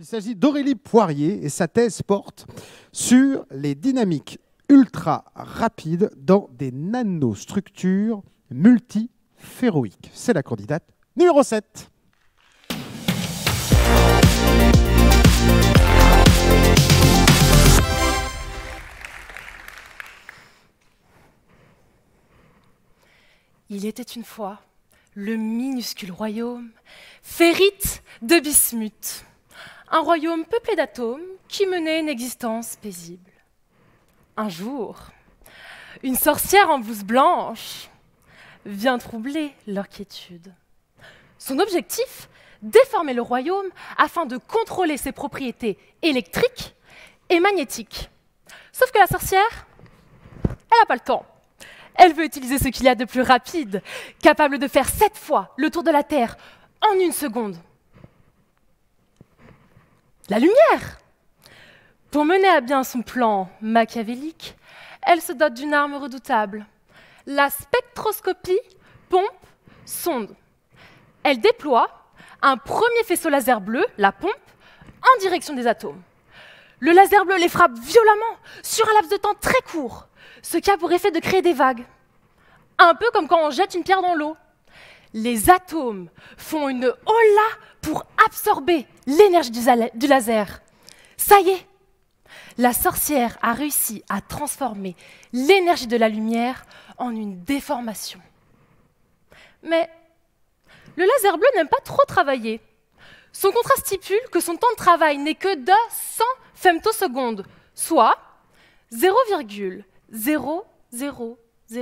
Il s'agit d'Aurélie Poirier et sa thèse porte sur les dynamiques ultra rapides dans des nanostructures multiferroïques. C'est la candidate numéro 7. Il était une fois le minuscule royaume Férite de Bismuth, un royaume peuplé d'atomes qui menait une existence paisible. Un jour, une sorcière en blouse blanche vient troubler leur quiétude. Son objectif, déformer le royaume afin de contrôler ses propriétés électriques et magnétiques. Sauf que la sorcière, elle n'a pas le temps. Elle veut utiliser ce qu'il y a de plus rapide, capable de faire 7 fois le tour de la Terre en 1 seconde. La lumière! Pour mener à bien son plan machiavélique, elle se dote d'une arme redoutable, la spectroscopie pompe-sonde. Elle déploie un premier faisceau laser bleu, la pompe, en direction des atomes. Le laser bleu les frappe violemment sur un laps de temps très court, ce qui a pour effet de créer des vagues. Un peu comme quand on jette une pierre dans l'eau. Les atomes font une hola pour absorber l'énergie du laser. Ça y est, la sorcière a réussi à transformer l'énergie de la lumière en une déformation. Mais le laser bleu n'aime pas trop travailler. Son contrat stipule que son temps de travail n'est que de 100 femtosecondes, soit 0,00000000001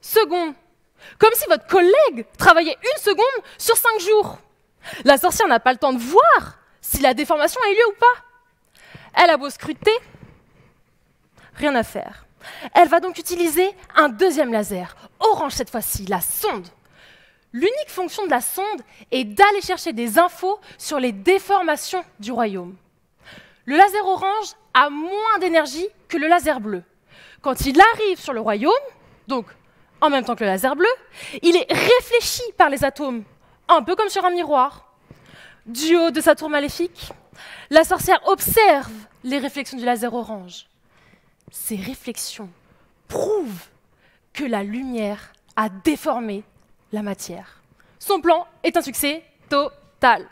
seconde. Comme si votre collègue travaillait 1 seconde sur 5 jours. La sorcière n'a pas le temps de voir si la déformation a eu lieu ou pas. Elle a beau scruter, rien à faire. Elle va donc utiliser un deuxième laser, orange cette fois-ci, la sonde. L'unique fonction de la sonde est d'aller chercher des infos sur les déformations du royaume. Le laser orange a moins d'énergie que le laser bleu. Quand il arrive sur le royaume, donc en même temps que le laser bleu, il est réfléchi par les atomes, un peu comme sur un miroir. Du haut de sa tour maléfique, la sorcière observe les réflexions du laser orange. Ces réflexions prouvent que la lumière a déformé la matière. Son plan est un succès total.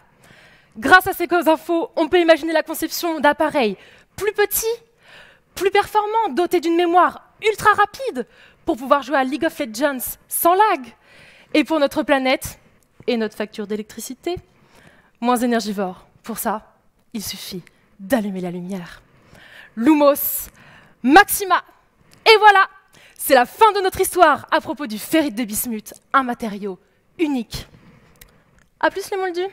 Grâce à ces infos, on peut imaginer la conception d'appareils plus petits, plus performants, dotés d'une mémoire ultra rapide pour pouvoir jouer à League of Legends sans lag. Et pour notre planète et notre facture d'électricité, moins énergivore. Pour ça, il suffit d'allumer la lumière. Lumos Maxima. Et voilà, c'est la fin de notre histoire à propos du Férite de Bismuth, un matériau unique. À plus les moldus.